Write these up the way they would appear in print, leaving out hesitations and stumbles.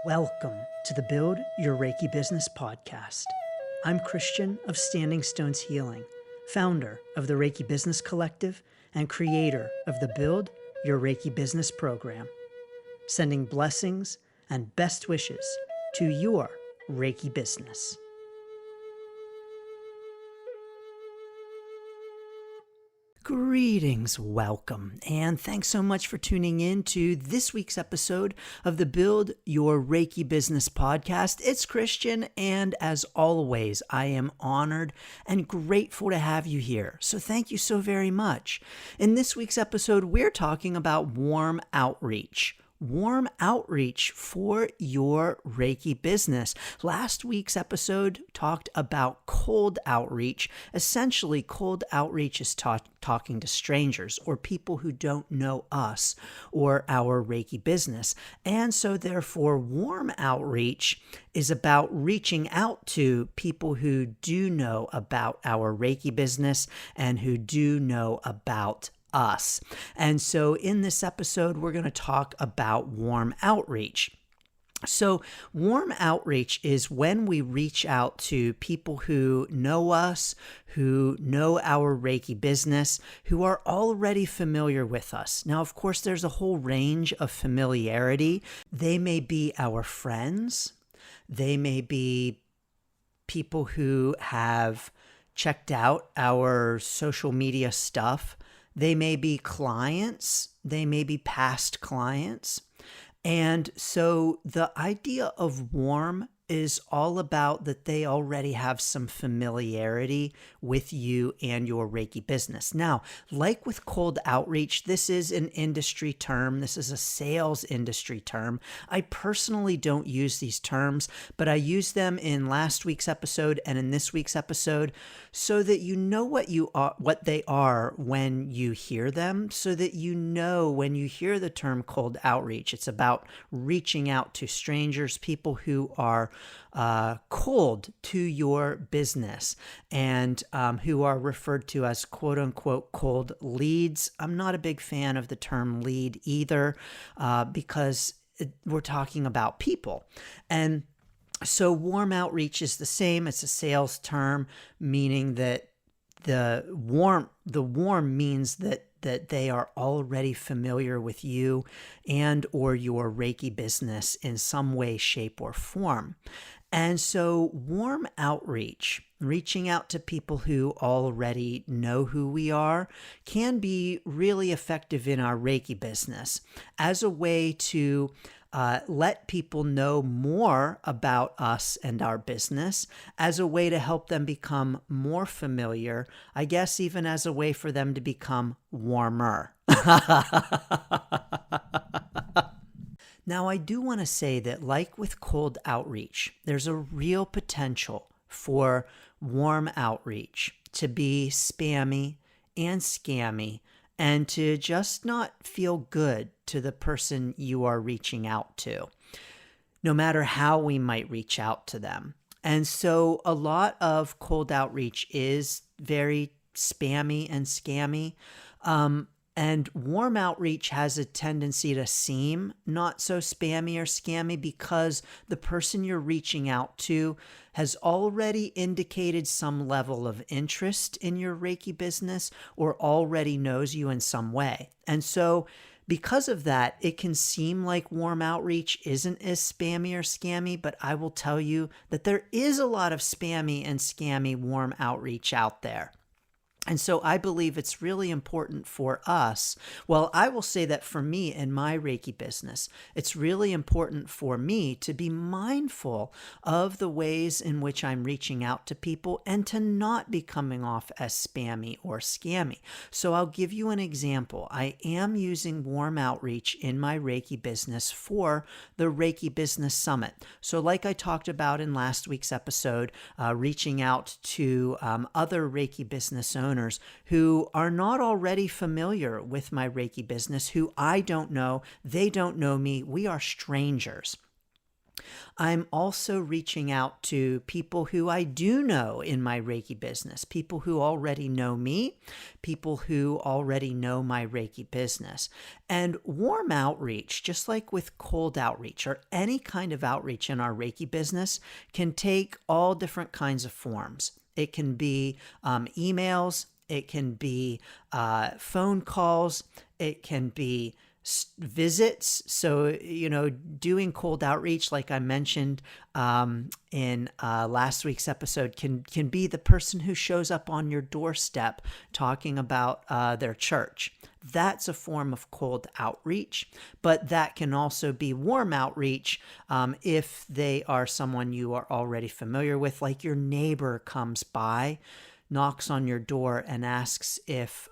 Welcome to the Build Your Reiki Business podcast. I'm Christian of Standing Stones Healing, founder of the Reiki Business Collective and creator of the Build Your Reiki Business program, sending blessings and best wishes to your Reiki business. Greetings, welcome, and thanks so much for tuning in to this week's episode of the Build Your Reiki Business podcast. It's Christian, and as always, I am honored and grateful to have you here. So thank you so very much. In this week's episode, we're talking about warm outreach. Warm outreach for your Reiki business. Last week's episode talked about cold outreach. Essentially, cold outreach is talking to strangers or people who don't know us or our Reiki business. And so therefore, warm outreach is about reaching out to people who do know about our Reiki business and who do know about us. And so in this episode, we're going to talk about warm outreach. So warm outreach is when we reach out to people who know us, who know our Reiki business, who are already familiar with us. Now, of course, there's a whole range of familiarity. They may be our friends. They may be people who have checked out our social media stuff. They may be clients, they may be past clients. And so the idea of warm is all about that they already have some familiarity with you and your Reiki business. Now, like with cold outreach, this is an industry term. This is a sales industry term. I personally don't use these terms, but I use them in last week's episode and in this week's episode so that you know what they are when you hear them, so that you know when you hear the term cold outreach, it's about reaching out to strangers, people who are cold to your business and who are referred to as quote unquote cold leads. I'm not a big fan of the term lead either because we're talking about people. And so warm outreach is the same. It's a sales term, meaning that the warm means that they are already familiar with you and or your Reiki business in some way, shape, or form. And so warm outreach, reaching out to people who already know who we are, can be really effective in our Reiki business as a way to let people know more about us and our business, as a way to help them become more familiar, I guess even as a way for them to become warmer. Now, I do want to say that like with cold outreach, there's a real potential for warm outreach to be spammy and scammy and to just not feel good to the person you are reaching out to, no matter how we might reach out to them. And so a lot of cold outreach is very spammy and scammy. And warm outreach has a tendency to seem not so spammy or scammy because the person you're reaching out to has already indicated some level of interest in your Reiki business or already knows you in some way. And so because of that, it can seem like warm outreach isn't as spammy or scammy, but I will tell you that there is a lot of spammy and scammy warm outreach out there. And so I believe it's really important for us. Well, I will say that for me in my Reiki business, it's really important for me to be mindful of the ways in which I'm reaching out to people and to not be coming off as spammy or scammy. So I'll give you an example. I am using warm outreach in my Reiki business for the Reiki Business Summit. So like I talked about in last week's episode, reaching out to other Reiki business owners who are not already familiar with my Reiki business, who I don't know, they don't know me, we are strangers. I'm also reaching out to people who I do know in my Reiki business, people who already know me, people who already know my Reiki business. And warm outreach, just like with cold outreach or any kind of outreach in our Reiki business, can take all different kinds of forms. It can be emails, it can be phone calls, it can be visits. So, doing cold outreach, like I mentioned in last week's episode, can be the person who shows up on your doorstep talking about their church. That's a form of cold outreach, but that can also be warm outreach if they are someone you are already familiar with, like your neighbor comes by, knocks on your door and asks if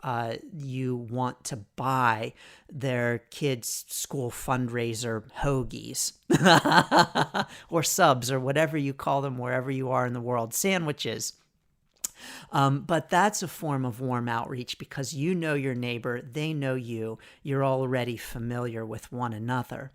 you want to buy their kids' school fundraiser hoagies or subs or whatever you call them wherever you are in the world, sandwiches. But that's a form of warm outreach because you know your neighbor, they know you, you're already familiar with one another.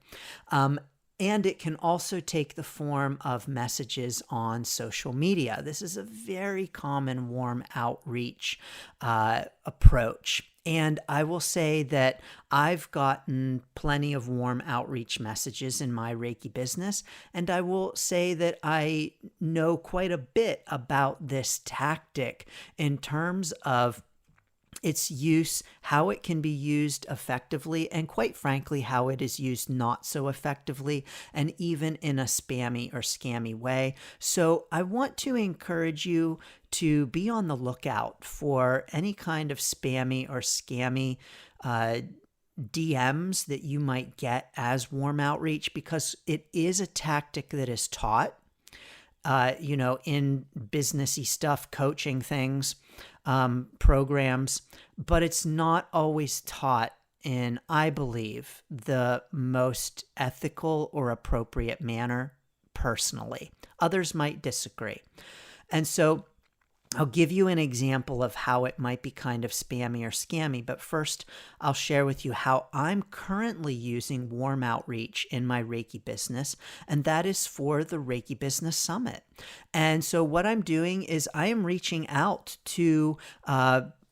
And it can also take the form of messages on social media. This is a very common warm outreach approach. And I will say that I've gotten plenty of warm outreach messages in my Reiki business. And I will say that I know quite a bit about this tactic in terms of its use, how it can be used effectively, and quite frankly, how it is used not so effectively, and even in a spammy or scammy way. So I want to encourage you to be on the lookout for any kind of spammy or scammy DMs that you might get as warm outreach, because it is a tactic that is taught in businessy stuff, coaching things, programs, but it's not always taught in, I believe, the most ethical or appropriate manner personally. Others might disagree. And so I'll give you an example of how it might be kind of spammy or scammy, but first I'll share with you how I'm currently using warm outreach in my Reiki business, and that is for the Reiki Business Summit. And so what I'm doing is I am reaching out to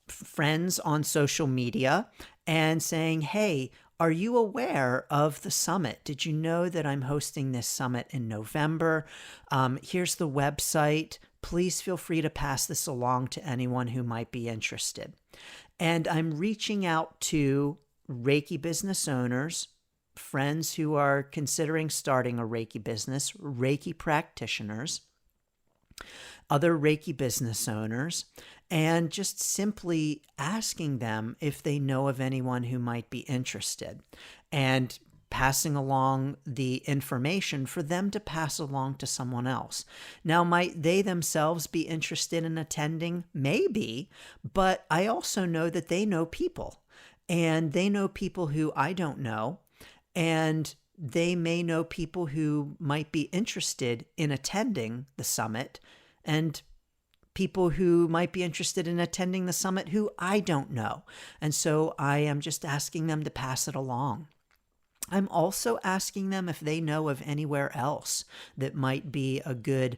friends on social media and saying, hey, are you aware of the summit? Did you know that I'm hosting this summit in November? Here's the website. Please feel free to pass this along to anyone who might be interested. And I'm reaching out to Reiki business owners, friends who are considering starting a Reiki business, Reiki practitioners, other Reiki business owners, and just simply asking them if they know of anyone who might be interested, and passing along the information for them to pass along to someone else. Now, might they themselves be interested in attending? Maybe, but I also know that they know people, and they know people who I don't know, and they may know people who might be interested in attending the summit, and people who might be interested in attending the summit who I don't know. And so I am just asking them to pass it along. I'm also asking them if they know of anywhere else that might be a good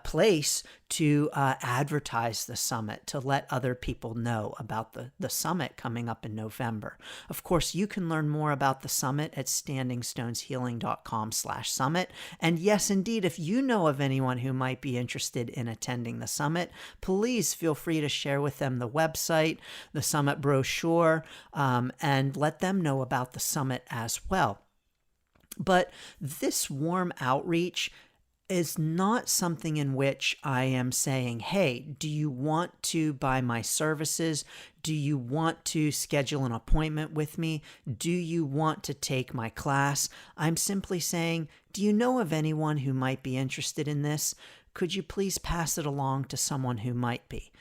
place to advertise the summit, to let other people know about the summit coming up in November. Of course, you can learn more about the summit at standingstoneshealing.com/summit. And yes, indeed, if you know of anyone who might be interested in attending the summit, please feel free to share with them the website, the summit brochure, and let them know about the summit as well. But this warm outreach is not something in which I am saying, hey, do you want to buy my services? Do you want to schedule an appointment with me? Do you want to take my class? I'm simply saying, do you know of anyone who might be interested in this? Could you please pass it along to someone who might be?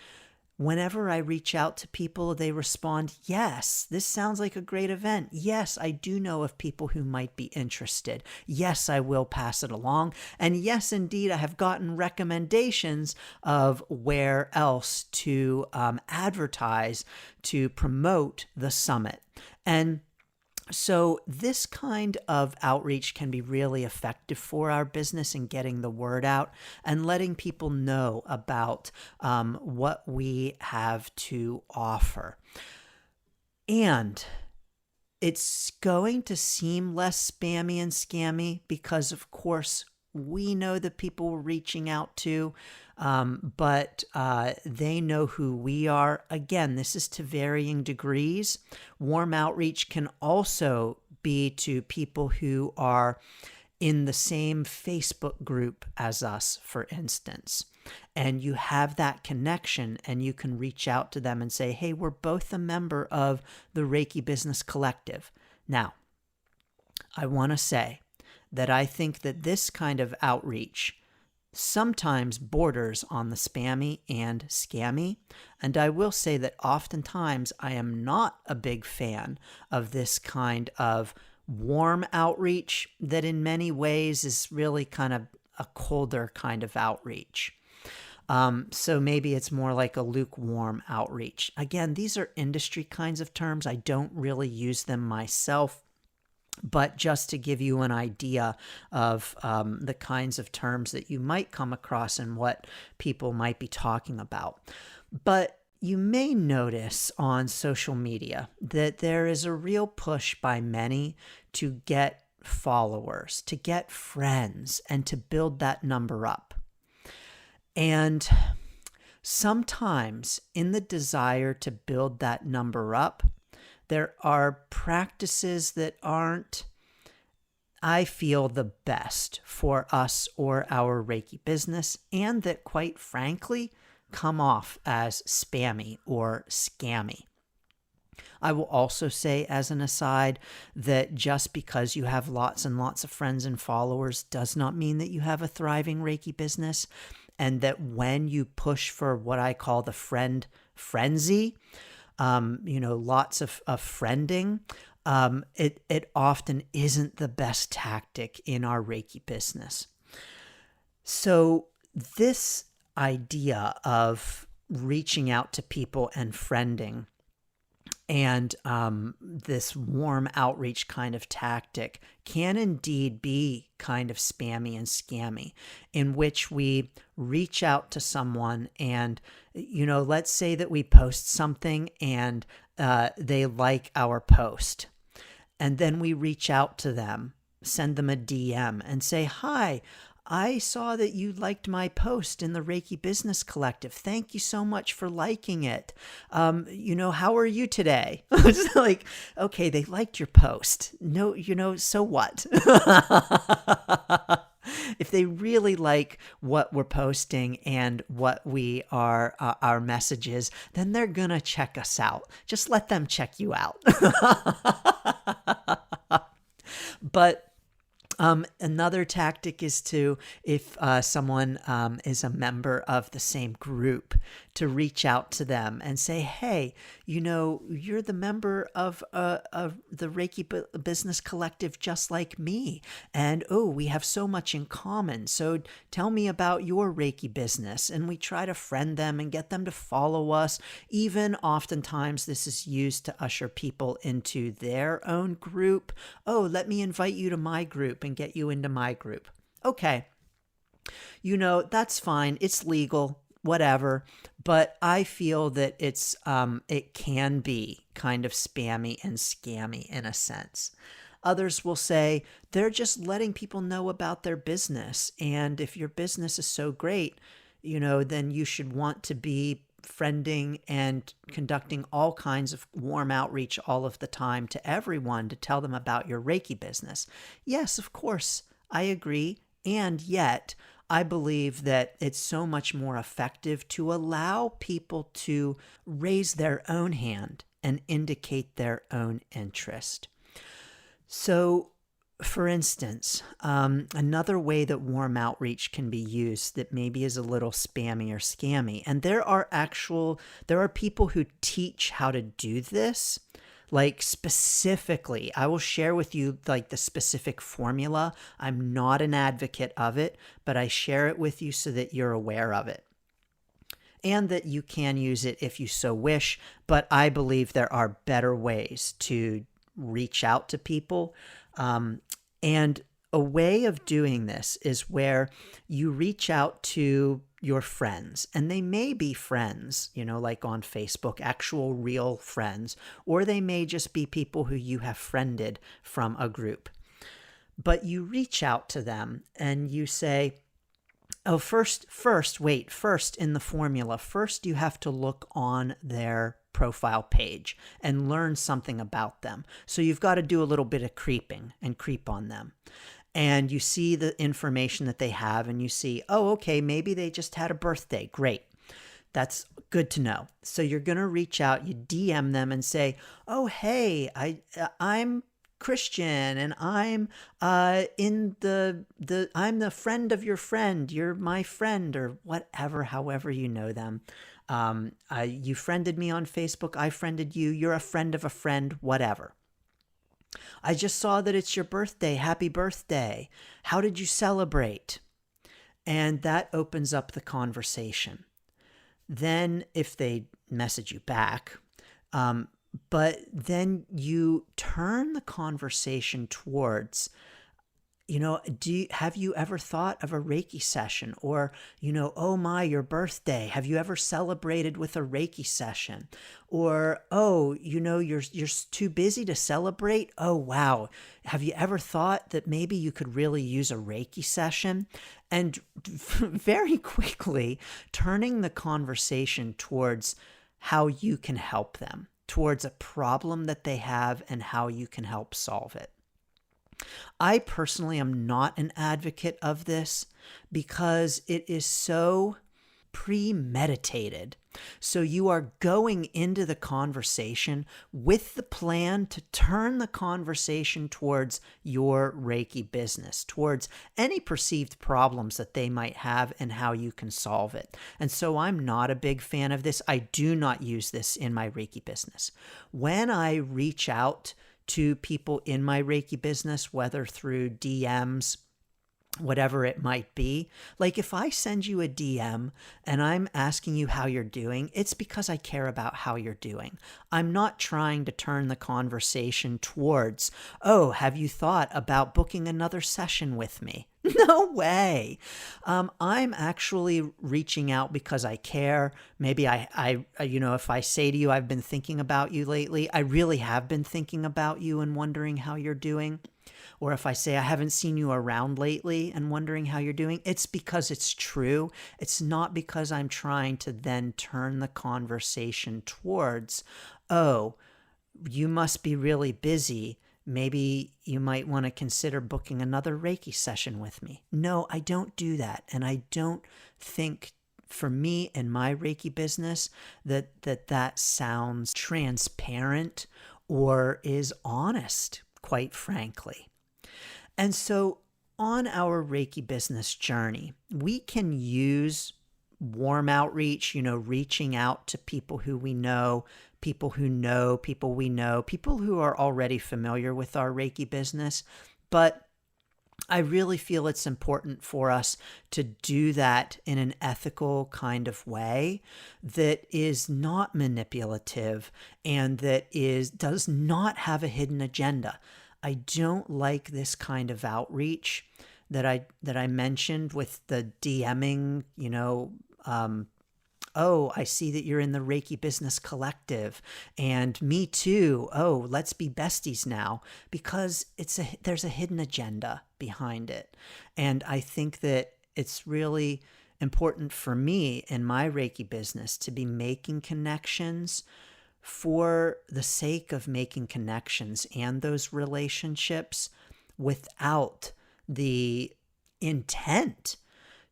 Whenever I reach out to people, they respond, yes, this sounds like a great event. Yes, I do know of people who might be interested. Yes, I will pass it along. And yes, indeed, I have gotten recommendations of where else to advertise, to promote the summit. And So this kind of outreach can be really effective for our business in getting the word out and letting people know about what we have to offer. And it's going to seem less spammy and scammy because, of course, we know the people we're reaching out to, but they know who we are. Again, this is to varying degrees. Warm outreach can also be to people who are in the same Facebook group as us, for instance. And you have that connection and you can reach out to them and say, hey, we're both a member of the Reiki Business Collective. Now, I want to say that I think that this kind of outreach sometimes borders on the spammy and scammy. And I will say that oftentimes I am not a big fan of this kind of warm outreach that in many ways is really kind of a colder kind of outreach. So maybe it's more like a lukewarm outreach. Again, these are industry kinds of terms. I don't really use them myself, but just to give you an idea of the kinds of terms that you might come across and what people might be talking about. But you may notice on social media that there is a real push by many to get followers, to get friends, and to build that number up. And sometimes in the desire to build that number up, there are practices that aren't, I feel, the best for us or our Reiki business, and that, quite frankly, come off as spammy or scammy. I will also say, as an aside, that just because you have lots and lots of friends and followers does not mean that you have a thriving Reiki business, and that when you push for what I call the friend frenzy, lots of friending, it often isn't the best tactic in our Reiki business. So this idea of reaching out to people and friending and this warm outreach kind of tactic can indeed be kind of spammy and scammy, in which we reach out to someone and, let's say that we post something and they like our post. And then we reach out to them, send them a DM and say, hi, I saw that you liked my post in the Reiki Business Collective. Thank you so much for liking it. How are you today? It's like, okay, they liked your post. No, so what? If they really like what we're posting and what we are, our messages, then they're going to check us out. Just let them check you out. But another tactic is if someone is a member of the same group, to reach out to them and say, hey, you're the member of the Reiki Business Collective just like me. And, we have so much in common. So tell me about your Reiki business. And we try to friend them and get them to follow us. Even oftentimes this is used to usher people into their own group. Oh, let me invite you to my group and get you into my group. Okay. That's fine. It's legal, whatever. But I feel that it can be kind of spammy and scammy in a sense. Others will say they're just letting people know about their business. And if your business is so great, then you should want to be friending and conducting all kinds of warm outreach all of the time to everyone to tell them about your Reiki business. Yes, of course, I agree. And yet, I believe that it's so much more effective to allow people to raise their own hand and indicate their own interest. So, for instance, another way that warm outreach can be used that maybe is a little spammy or scammy, and there are people who teach how to do this. Like specifically, I will share with you like the specific formula. I'm not an advocate of it, but I share it with you so that you're aware of it and that you can use it if you so wish. But I believe there are better ways to reach out to people. And a way of doing this is where you reach out to your friends, and they may be friends, like on Facebook, actual real friends, or they may just be people who you have friended from a group. But you reach out to them and you say, oh, first in the formula, first you have to look on their profile page and learn something about them. So you've got to do a little bit of creeping and creep on them. And you see the information that they have and you see, oh, okay, maybe they just had a birthday. Great. That's good to know. So you're going to reach out, you DM them and say, oh, hey, I'm Christian and I'm I'm the friend of your friend. You're my friend, or whatever, however you know them. You friended me on Facebook. I friended you. You're a friend of a friend, whatever. I just saw that it's your birthday. Happy birthday. How did you celebrate? And that opens up the conversation. Then if they message you back, but then you turn the conversation towards, have you ever thought of a Reiki session? Or, oh my, your birthday. Have you ever celebrated with a Reiki session? Or, oh, you're too busy to celebrate. Oh, wow. Have you ever thought that maybe you could really use a Reiki session? And very quickly turning the conversation towards how you can help them, towards a problem that they have and how you can help solve it. I personally am not an advocate of this because it is so premeditated. So you are going into the conversation with the plan to turn the conversation towards your Reiki business, towards any perceived problems that they might have and how you can solve it. And so I'm not a big fan of this. I do not use this in my Reiki business. When I reach out to people in my Reiki business, whether through DMs, whatever it might be. Like if I send you a DM and I'm asking you how you're doing, it's because I care about how you're doing. I'm not trying to turn the conversation towards, oh, have you thought about booking another session with me? No way. I'm actually reaching out because I care. Maybe I if I say to you, I've been thinking about you lately, I really have been thinking about you and wondering how you're doing. Or if I say I haven't seen you around lately and wondering how you're doing, it's because it's true. It's not because I'm trying to then turn the conversation towards, oh, you must be really busy. Maybe you might want to consider booking another Reiki session with me. No, I don't do that. And I don't think for me and my Reiki business that sounds transparent or is honest, quite frankly. And so on our Reiki business journey, we can use warm outreach, reaching out to people who we know, people who know people we know, people who are already familiar with our Reiki business. But I really feel it's important for us to do that in an ethical kind of way that is not manipulative and that does not have a hidden agenda. I don't like this kind of outreach that I mentioned with the DMing, oh, I see that you're in the Reiki Business Collective, and me too. Oh, let's be besties now, because there's a hidden agenda behind it. And I think that it's really important for me in my Reiki business to be making connections for the sake of making connections and those relationships without the intent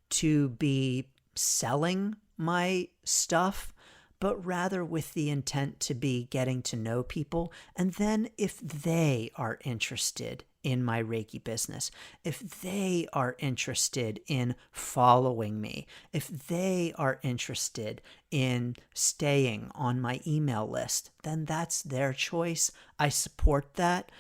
to be selling my stuff, but rather with the intent to be getting to know people. And then if they are interested in my Reiki business, if they are interested in following me, if they are interested in staying on my email list, then that's their choice. I support that.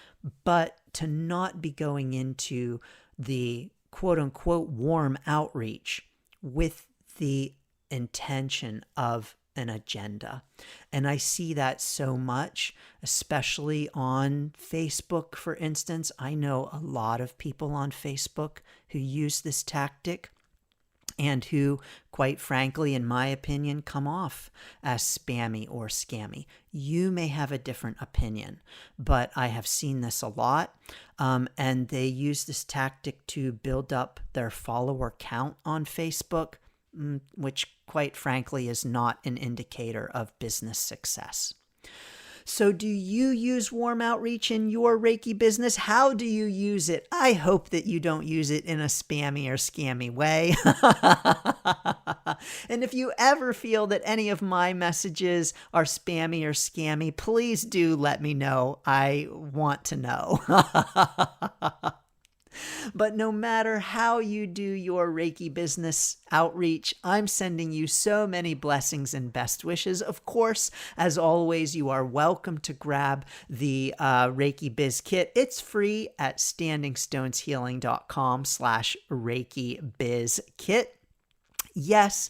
But to not be going into the quote unquote warm outreach with the intention of an agenda. And I see that so much, especially on Facebook, for instance. I know a lot of people on Facebook who use this tactic and who, quite frankly, in my opinion, come off as spammy or scammy. You may have a different opinion, but I have seen this a lot, and they use this tactic to build up their follower count on Facebook, which, quite frankly, is not an indicator of business success. So do you use warm outreach in your Reiki business? How do you use it? I hope that you don't use it in a spammy or scammy way. And if you ever feel that any of my messages are spammy or scammy, please do let me know. I want to know. But no matter how you do your Reiki business outreach, I'm sending you so many blessings and best wishes. Of course, as always, you are welcome to grab the Reiki Biz Kit. It's free at standingstoneshealing.com/Reiki Biz Kit. Yes,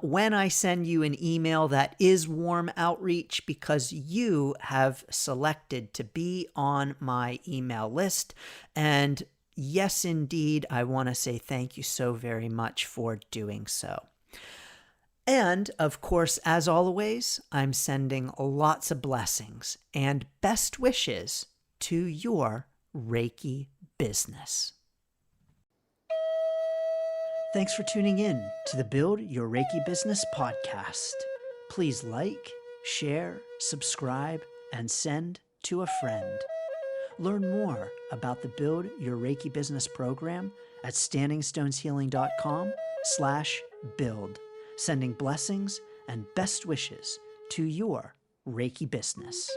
when I send you an email that is warm outreach because you have selected to be on my email list, and yes, indeed, I want to say thank you so very much for doing so. And, of course, as always, I'm sending lots of blessings and best wishes to your Reiki business. Thanks for tuning in to the Build Your Reiki Business podcast. Please like, share, subscribe, and send to a friend. Learn more about the Build Your Reiki Business program at standingstoneshealing.com/build, sending blessings and best wishes to your Reiki business.